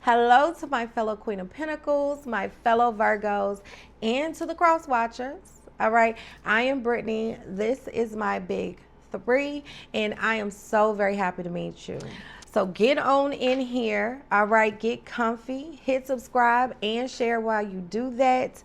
Hello to my fellow Queen of Pentacles, my fellow Virgos, and to the cross watchers. All right, I am Brittany. This is my big three, and I am so very happy to meet you. So get on in here. All right, get comfy, hit subscribe, and share while you do that.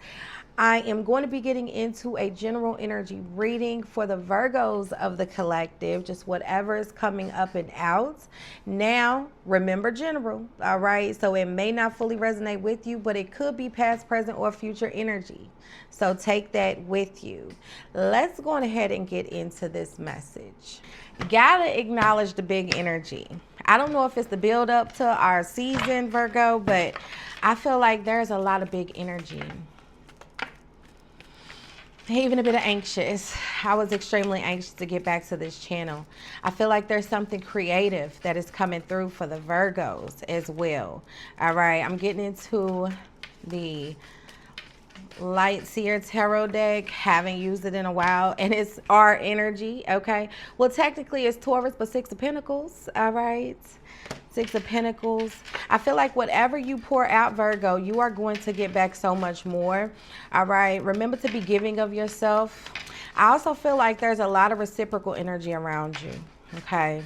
I am going to be getting into a general energy reading for the Virgos of the collective, just whatever is coming up and out. Now, remember general, all right? So it may not fully resonate with you, but it could be past, present, or future energy. So take that with you. Let's go ahead and get into this message. Gotta acknowledge the big energy. I don't know if it's the build up to our season, Virgo, but I feel like there's a lot of big energy. Even a bit of anxious. I was extremely anxious to get back to this channel. I feel like there's something creative that is coming through for the Virgos as well. All right, I'm getting into the Light Seer Tarot deck. Haven't used it in a while, and it's our energy. Okay, well, technically it's Taurus, but Six of Pentacles. All right, Six of Pentacles. I feel like whatever you pour out, Virgo, you are going to get back so much more. All right, remember to be giving of yourself. I also feel like there's a lot of reciprocal energy around you. Okay,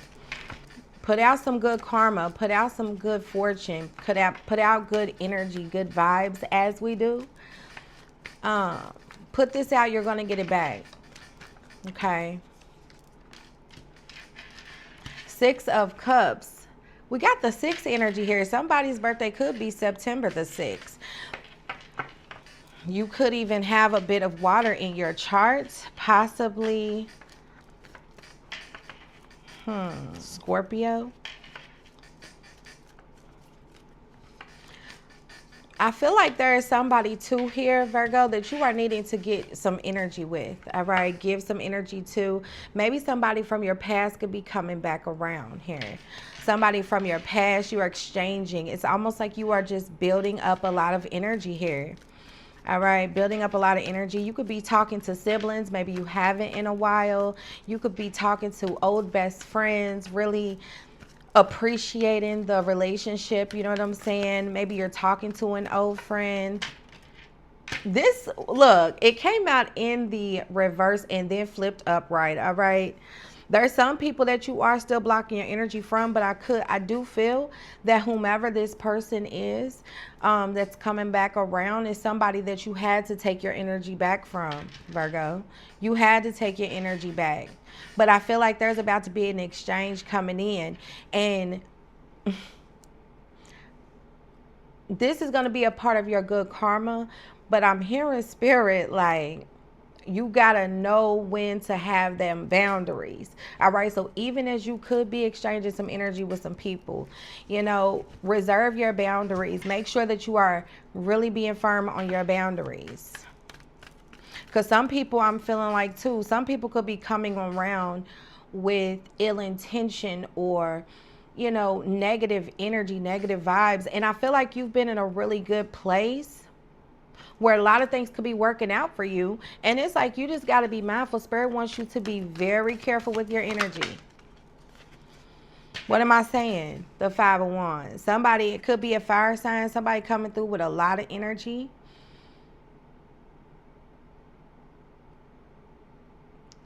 put out some good karma, put out some good fortune, put out good energy, good vibes as we do. Put this out, you're going to get it back. Okay. Six of Cups. We got the 6th energy here. Somebody's birthday could be September the 6th. You could even have a bit of water in your charts, possibly Scorpio. I feel like there is somebody too here, Virgo, that you are needing to get some energy with. All right, give some energy to. Maybe somebody from your past could be coming back around here. Somebody from your past you are exchanging. It's almost like you are just building up a lot of energy here. All right, building up a lot of energy. You could be talking to siblings. Maybe you haven't in a while. You could be talking to old best friends, really appreciating the relationship, you know what I'm saying? Maybe you're talking to an old friend. This, look, it came out in the reverse and then flipped upright. All right, there's some people that you are still blocking your energy from, but I do feel that whomever this person is that's coming back around is somebody that you had to take your energy back from, Virgo. You had to take your energy back. But I feel like there's about to be an exchange coming in, and this is going to be a part of your good karma. But I'm hearing spirit like you got to know when to have them boundaries. All right. So even as you could be exchanging some energy with some people, you know, reserve your boundaries. Make sure that you are really being firm on your boundaries. Because some people, I'm feeling like too, some people could be coming around with ill intention or, you know, negative energy, negative vibes. And I feel like you've been in a really good place where a lot of things could be working out for you. And it's like you just got to be mindful. Spirit wants you to be very careful with your energy. What am I saying? The 5 of Wands. Somebody, it could be a fire sign, somebody coming through with a lot of energy.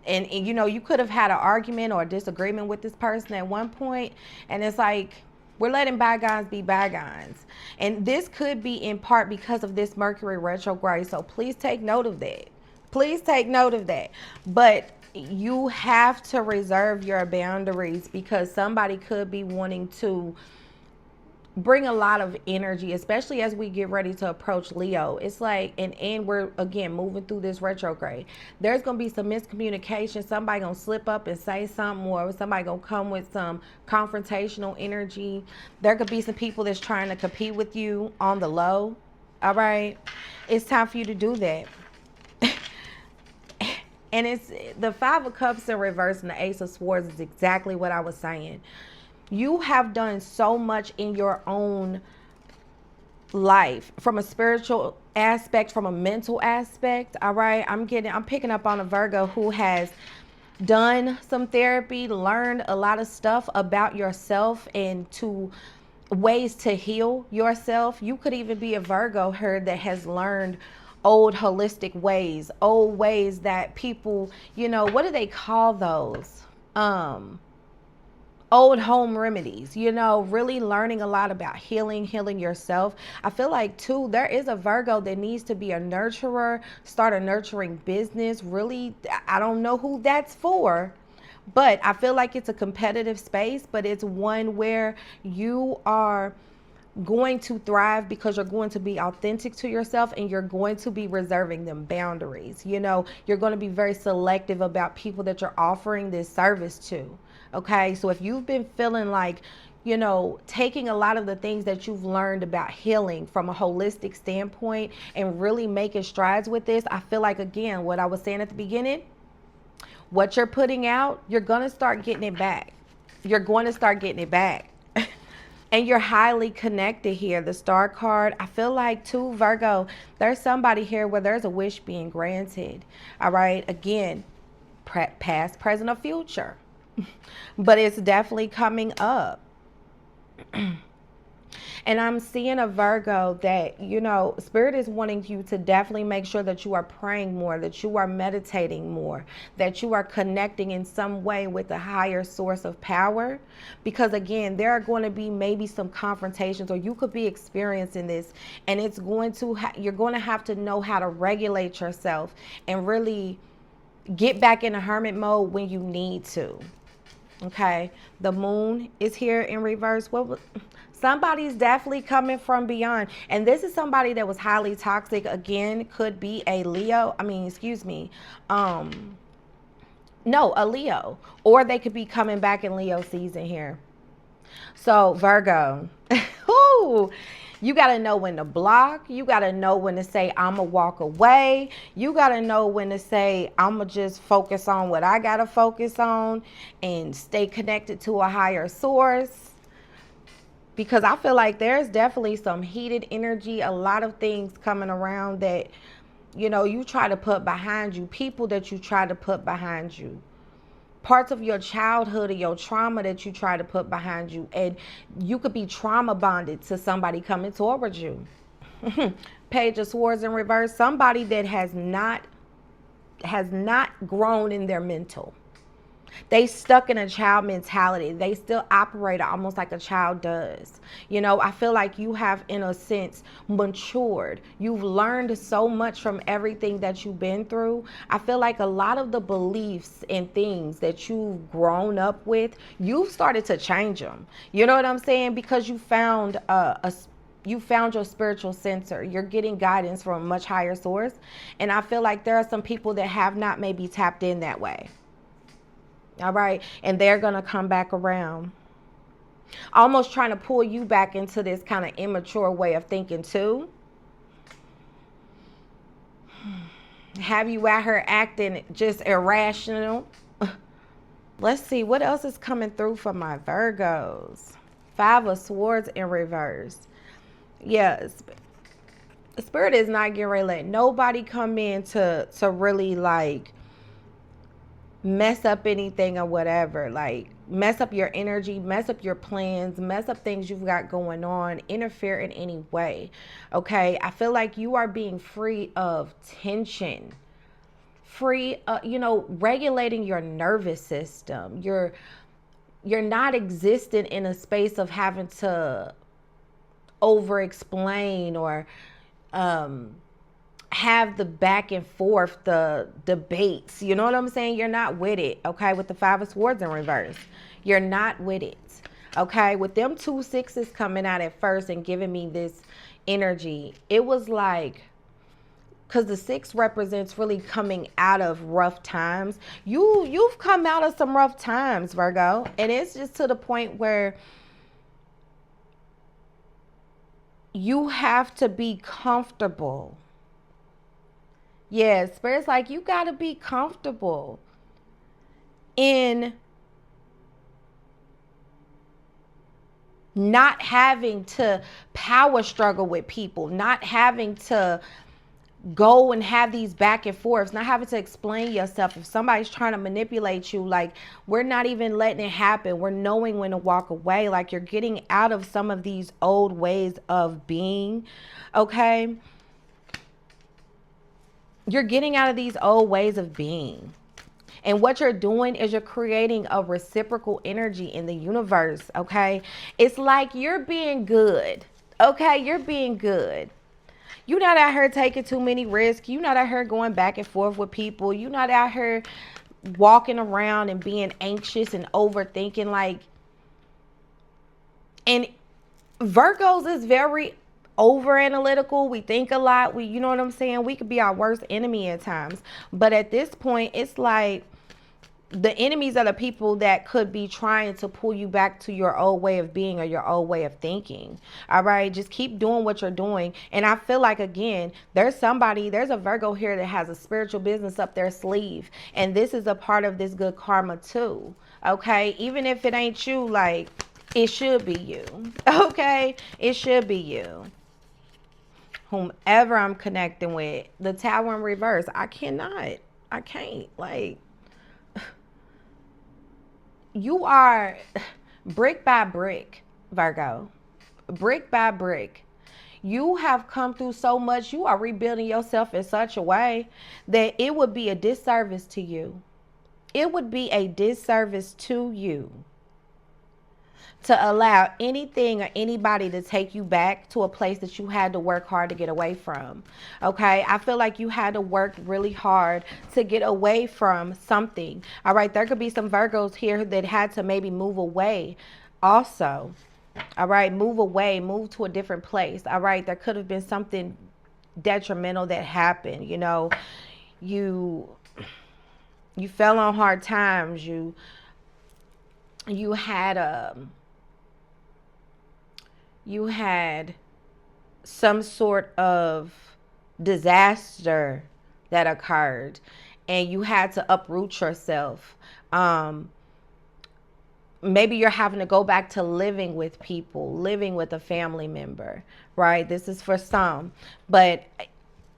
And you know, you could have had an argument or a disagreement with this person at one point, and it's like we're letting bygones be bygones. And this could be in part because of this Mercury retrograde. So please take note of that. Please take note of that. But you have to reserve your boundaries because somebody could be wanting to bring a lot of energy, especially as we get ready to approach Leo. It's like, and we're again moving through this retrograde. There's gonna be some miscommunication. Somebody gonna slip up and say something, or somebody gonna come with some confrontational energy. There could be some people that's trying to compete with you on the low. All right, it's time for you to do that. And it's the 5 of Cups in reverse and the Ace of Swords is exactly what I was saying. You have done so much in your own life from a spiritual aspect, from a mental aspect. All right. I'm picking up on a Virgo who has done some therapy, learned a lot of stuff about yourself, and to ways to heal yourself. You could even be a Virgo here that has learned old holistic ways, old ways that people, what do they call those? Old home remedies, really learning a lot about healing yourself. I feel like too, there is a Virgo that needs to be a nurturer, start a nurturing business. Really, I don't know who that's for, but I feel like it's a competitive space, but it's one where you are going to thrive because you're going to be authentic to yourself and you're going to be reserving them boundaries. You're going to be very selective about people that you're offering this service to. Okay, so if you've been feeling like, taking a lot of the things that you've learned about healing from a holistic standpoint and really making strides with this, I feel like, again, what I was saying at the beginning, what you're putting out, you're going to start getting it back. You're going to start getting it back. And you're highly connected here. The star card, I feel like too, Virgo, there's somebody here where there's a wish being granted. All right. Again, past, present, or future. But it's definitely coming up. And I'm seeing a Virgo that, Spirit is wanting you to definitely make sure that you are praying more, that you are meditating more, that you are connecting in some way with a higher source of power. Because again, there are going to be maybe some confrontations, or you could be experiencing this, and it's going to, you're going to have to know how to regulate yourself and really get back in a hermit mode when you need to. Okay, the moon is here in reverse. Somebody's definitely coming from beyond, and this is somebody that was highly toxic. Again, could be a Leo. No, a Leo, or they could be coming back in Leo season here. So Virgo, whoo, you got to know when to block. You got to know when to say, I'm going to walk away. You got to know when to say, I'm going to just focus on what I got to focus on and stay connected to a higher source. Because I feel like there's definitely some heated energy, a lot of things coming around that, you try to put behind you, people that you try to put behind you. Parts of your childhood or your trauma that you try to put behind you, and you could be trauma bonded to somebody coming towards you. Page of Swords in reverse, somebody that has not grown in their mental. They stuck in a child mentality. They still operate almost like a child does. I feel like you have, in a sense, matured. You've learned so much from everything that you've been through. I feel like a lot of the beliefs and things that you've grown up with, you've started to change them. You know what I'm saying? Because you found you found your spiritual center. You're getting guidance from a much higher source. And I feel like there are some people that have not maybe tapped in that way. All right. And they're going to come back around, almost trying to pull you back into this kind of immature way of thinking too. Have you out here acting just irrational? Let's see what else is coming through for my Virgos. 5 of Swords in reverse. Yes. Spirit is not getting ready to let nobody come in to really like mess up anything or whatever, like mess up your energy, mess up your plans, mess up things you've got going on, interfere in any way. Okay, I feel like you are being free of tension, free, regulating your nervous system. You're not existing in a space of having to over explain or have the back and forth, the debates. You know what I'm saying? You're not with it. Okay, with the 5 of Swords in reverse, you're not with it. Okay, with them 2 6s coming out at first and giving me this energy, it was like, because the 6 represents really coming out of rough times. You've come out of some rough times, Virgo, and it's just to the point where you have to be comfortable. Yeah, Spirit's like, you got to be comfortable in not having to power struggle with people, not having to go and have these back and forths, not having to explain yourself. If somebody's trying to manipulate you, like, we're not even letting it happen. We're knowing when to walk away. Like, you're getting out of some of these old ways of being, okay? You're getting out of these old ways of being. And what you're doing is you're creating a reciprocal energy in the universe, okay? It's like you're being good, okay? You're being good. You're not out here taking too many risks. You're not out here going back and forth with people. You're not out here walking around and being anxious and overthinking. Like, and Virgos is very over analytical. We think a lot. You know what I'm saying? We could be our worst enemy at times. But at this point, it's like, the enemies are the people that could be trying to pull you back to your old way of being or your old way of thinking. All right, just keep doing what you're doing. And I feel like, again, there's a Virgo here that has a spiritual business up their sleeve, and this is a part of this good karma too. Okay, even if it ain't you, like, it should be you. Okay, it should be you. Whomever I'm connecting with, the Tower in reverse, I can't, like, you are brick by brick, Virgo. Brick by brick. You have come through so much. You are rebuilding yourself in such a way that it would be a disservice to you. It would be a disservice to you to allow anything or anybody to take you back to a place that you had to work hard to get away from. Okay, I feel like you had to work really hard to get away from something. All right, there could be some Virgos here that had to maybe move away also. All right, move away, move to a different place. All right, there could have been something detrimental that happened. You know, you fell on hard times. You had some sort of disaster that occurred, and you had to uproot yourself. Maybe you're having to go back to living with people, living with a family member, right? This is for some, but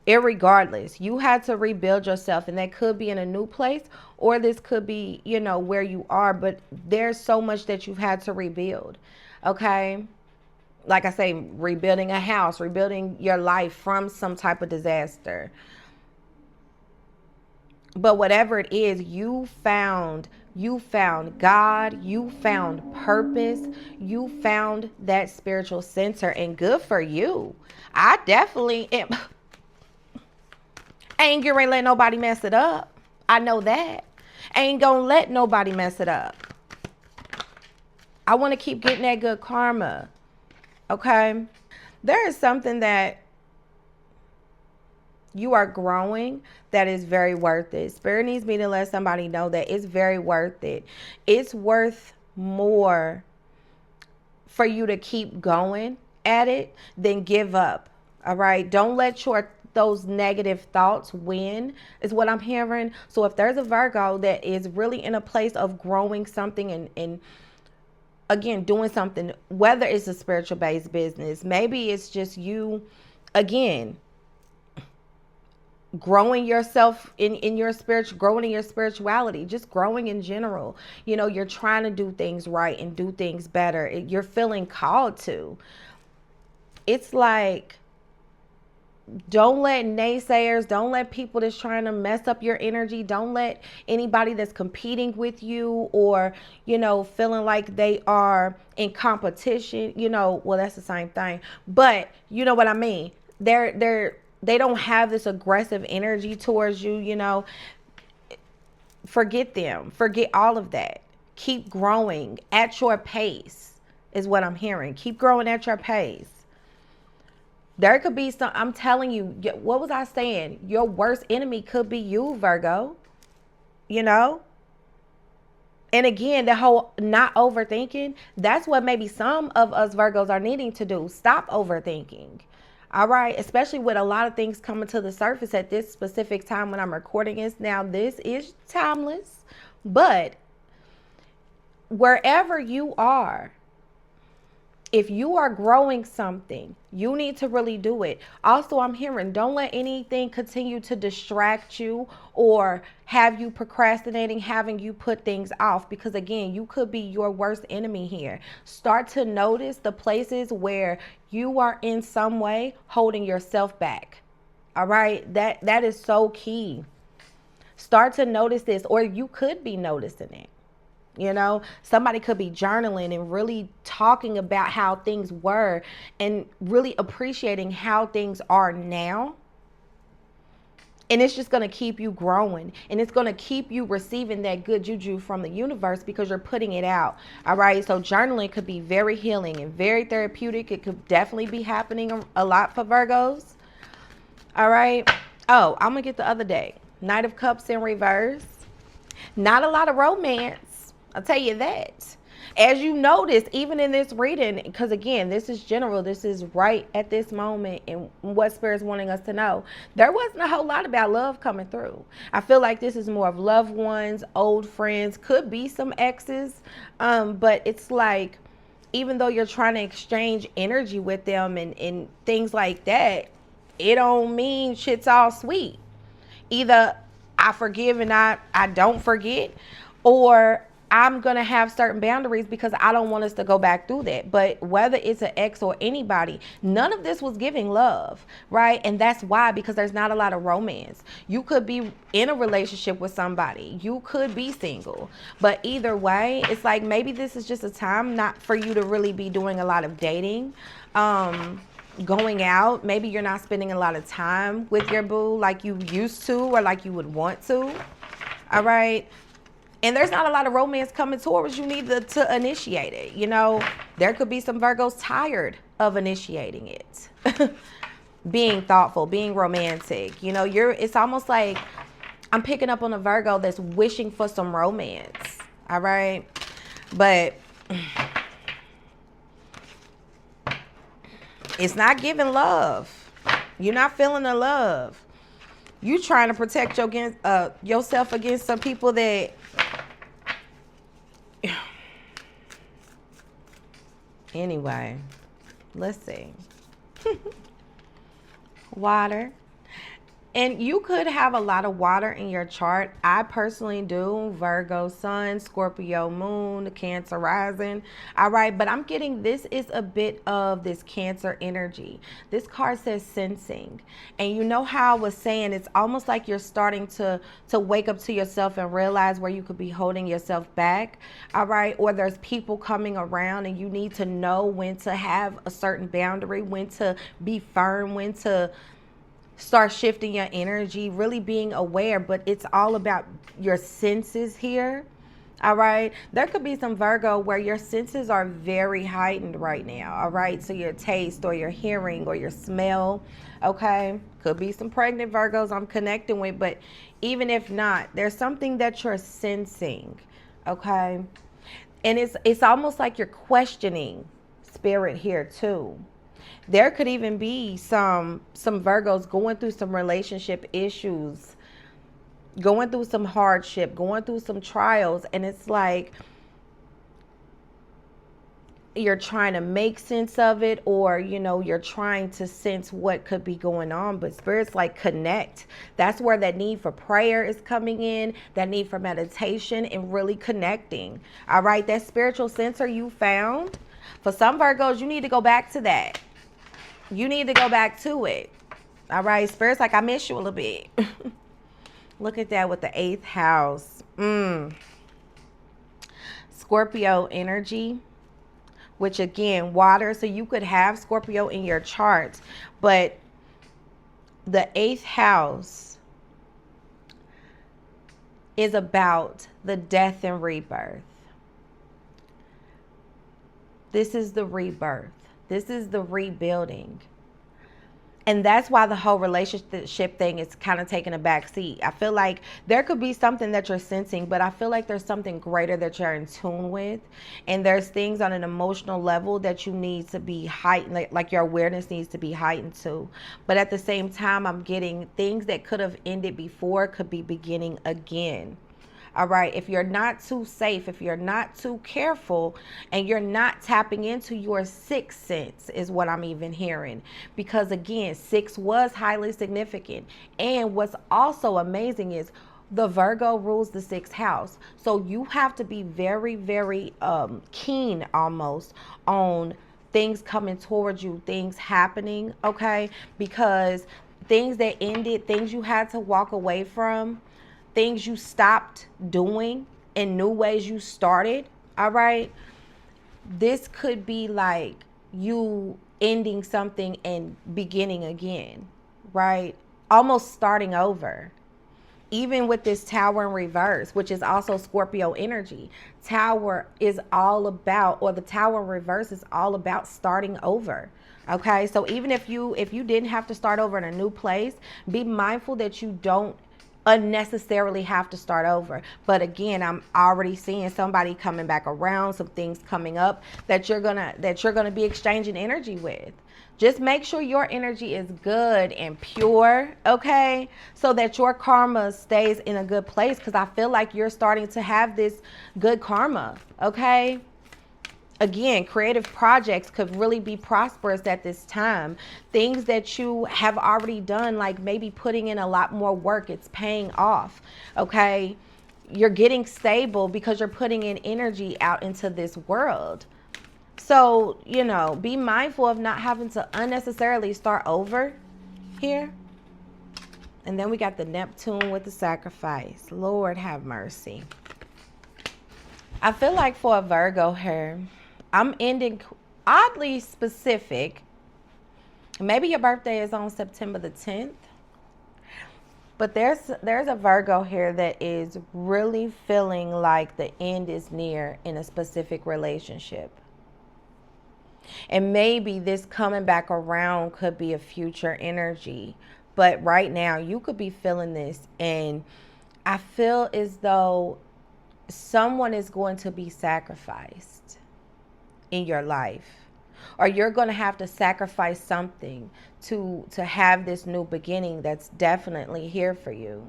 irregardless, you had to rebuild yourself, and that could be in a new place, or this could be, where you are, but there's so much that you've had to rebuild, okay? Like I say, rebuilding a house, rebuilding your life from some type of disaster. But whatever it is, you found God, you found purpose, you found that spiritual center, and good for you. I definitely am. I ain't gonna let nobody mess it up. I know that. I ain't gonna let nobody mess it up. I want to keep getting that good karma. Okay? There is something that you are growing that is very worth it. Spirit needs me to let somebody know that it's very worth it. It's worth more for you to keep going at it than give up. All right? Don't let those negative thoughts win, is what I'm hearing. So if there's a Virgo that is really in a place of growing something and again, doing something, whether it's a spiritual based business, maybe it's just you, again, growing yourself in your growing in your spirituality, just growing in general. You're trying to do things right and do things better. You're feeling called to. It's like, don't let naysayers, don't let people that's trying to mess up your energy, don't let anybody that's competing with you or, feeling like they are in competition, well, that's the same thing. But you know what I mean? They don't have this aggressive energy towards you, Forget them. Forget all of that. Keep growing at your pace is what I'm hearing. Keep growing at your pace. There could be I'm telling you, what was I saying? Your worst enemy could be you, Virgo. And again, the whole not overthinking, that's what maybe some of us Virgos are needing to do. Stop overthinking. All right. Especially with a lot of things coming to the surface at this specific time when I'm recording this. Now, this is timeless, but wherever you are, If you are growing something, you need to really do it. Also, I'm hearing don't let anything continue to distract you or have you procrastinating, having you put things off, because again, you could be your worst enemy here. Start to notice the places where you are in some way holding yourself back. All right? That is so key. Start to notice this, or you could be noticing it. You know, somebody could be journaling and really talking about how things were and really appreciating how things are now. And it's just going to keep you growing, and it's going to keep you receiving that good juju from the universe because you're putting it out. All right. So journaling could be very healing and very therapeutic. It could definitely be happening a lot for Virgos. All right. Oh, I'm going to get the other day. Knight of Cups in reverse. Not a lot of romance. I'll tell you that. As you notice, even in this reading, because again, this is general, this is right at this moment and what Spirit's wanting us to know. There wasn't a whole lot about love coming through. I feel like this is more of loved ones, old friends, could be some exes, but it's like, even though you're trying to exchange energy with them and things like that, it don't mean shit's all sweet. Either I forgive and I don't forget, or I'm going to have certain boundaries because I don't want us to go back through that. But whether it's an ex or anybody, none of this was giving love, right? And that's why, because there's not a lot of romance. You could be in a relationship with somebody. You could be single. But either way, it's like maybe this is just a time not for you to really be doing a lot of dating. Going out, maybe you're not spending a lot of time with your boo like you used to or like you would want to. All right. And there's not a lot of romance coming towards you need to initiate it. You know, there could be some Virgos tired of initiating it. Being thoughtful, being romantic. You know, it's almost like I'm picking up on a Virgo that's wishing for some romance. All right. But it's not giving love. You're not feeling the love. You trying to protect yourself against some people that anyway, let's see. Water. And you could have a lot of water in your chart. I personally do. Virgo sun, Scorpio moon, Cancer rising. All right. But I'm getting this is a bit of this Cancer energy. This card says sensing. And you know how I was saying, it's almost like you're starting to wake up to yourself and realize where you could be holding yourself back. All right. Or there's people coming around and you need to know when to have a certain boundary, when to be firm, when to start shifting your energy, really being aware. But it's all about your senses here. All right. There could be some Virgo where your senses are very heightened right now. All right. So your taste or your hearing or your smell. Okay. Could be some pregnant Virgos I'm connecting with. But even if not, there's something that you're sensing. Okay. And it's almost like you're questioning Spirit here too. There could even be some Virgos going through some relationship issues, going through some hardship, going through some trials. And it's like you're trying to make sense of it, or, you know, you're trying to sense what could be going on. But Spirit's like connect. That's where that need for prayer is coming in, that need for meditation and really connecting. All right. That spiritual sensor you found. For some Virgos, you need to go back to that. You need to go back to it. All right. Spirit's like, I miss you a little bit. Look at that with the 8th house. Scorpio energy, which again, water. So you could have Scorpio in your chart, but the 8th house is about the death and rebirth. This is the rebirth. This is the rebuilding. And that's why the whole relationship thing is kind of taking a back seat. I feel like there could be something that you're sensing, but I feel like there's something greater that you're in tune with. And there's things on an emotional level that you need to be heightened, like your awareness needs to be heightened to. But at the same time, I'm getting things that could have ended before could be beginning again. All right. If you're not too safe, if you're not too careful, and you're not tapping into your sixth sense, is what I'm even hearing. Because again, 6 was highly significant. And what's also amazing is the Virgo rules the 6th house. So you have to be very, very keen almost on things coming towards you, things happening, okay? Because things that ended, things you had to walk away from, things you stopped doing, and new ways you started, all right? This could be like you ending something and beginning again, right? Almost starting over. Even with this Tower in reverse, which is also Scorpio energy, Tower is all about, or the Tower in reverse is all about starting over. Okay, so even if you didn't have to start over in a new place, be mindful that you don't unnecessarily have to start over. But again, I'm already seeing somebody coming back around, some things coming up that you're gonna be exchanging energy with. Just make sure your energy is good and pure, okay? So that your karma stays in a good place, because I feel like you're starting to have this good karma, okay? Again, creative projects could really be prosperous at this time. Things that you have already done, like maybe putting in a lot more work, it's paying off, okay? You're getting stable because you're putting in energy out into this world. So, you know, be mindful of not having to unnecessarily start over here. And then we got the Neptune with the sacrifice. Lord have mercy. I feel like for a Virgo here, I'm ending oddly specific. Maybe your birthday is on September the 10th. But there's a Virgo here that is really feeling like the end is near in a specific relationship. And maybe this coming back around could be a future energy. But right now, you could be feeling this. And I feel as though someone is going to be sacrificed in your life. Or you're going to have to sacrifice something to have this new beginning that's definitely here for you.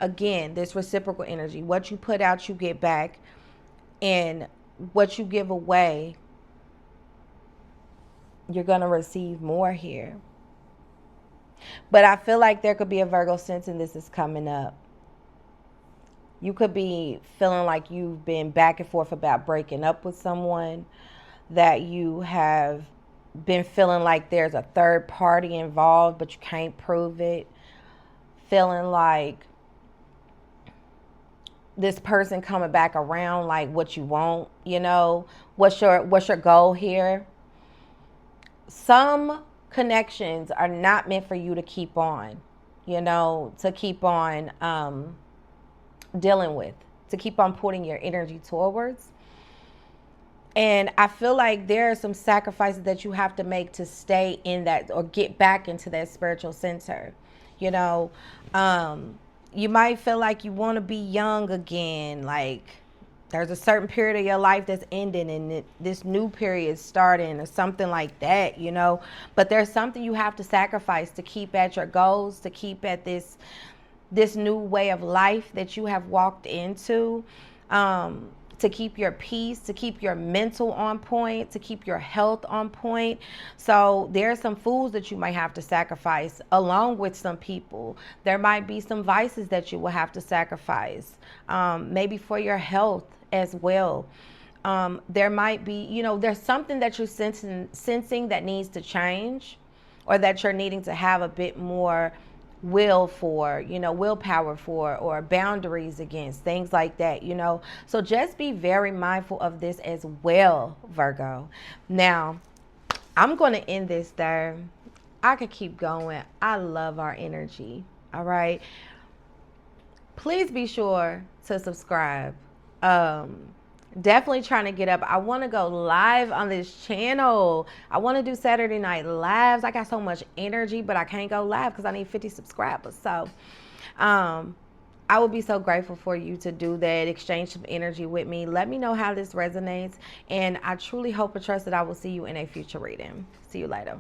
Again, this reciprocal energy. What you put out, you get back. And what you give away, you're going to receive more here. But I feel like there could be a Virgo sensing this is coming up. You could be feeling like you've been back and forth about breaking up with someone, that you have been feeling like there's a third party involved, but you can't prove it. Feeling like this person coming back around, like what you want, you know, what's your goal here? Some connections are not meant for you to keep on, you know, to keep on dealing with, to keep on putting your energy towards. And I feel like there are some sacrifices that you have to make to stay in that, or get back into that spiritual center. You know, you might feel like you want to be young again, like there's a certain period of your life that's ending and this new period is starting, or something like that, you know. But there's something you have to sacrifice to keep at your goals, to keep at this new way of life that you have walked into, to keep your peace, to keep your mental on point, to keep your health on point. So there are some foods that you might have to sacrifice along with some people. There might be some vices that you will have to sacrifice, maybe for your health as well. There might be, you know, there's something that you're sensing that needs to change, or that you're needing to have a bit more will for, you know, willpower for, or boundaries against, things like that, you know. So just be very mindful of this as well, Virgo. Now, I'm going to end this there. I could keep going. I love our energy. All right. Please be sure to subscribe. Definitely trying to get up. I want to go live on this channel. I want to do Saturday night lives. I got so much energy, but I can't go live because I need 50 subscribers. So I would be so grateful for you to do that, exchange some energy with me. Let me know how this resonates. And I truly hope and trust that I will see you in a future reading. See you later.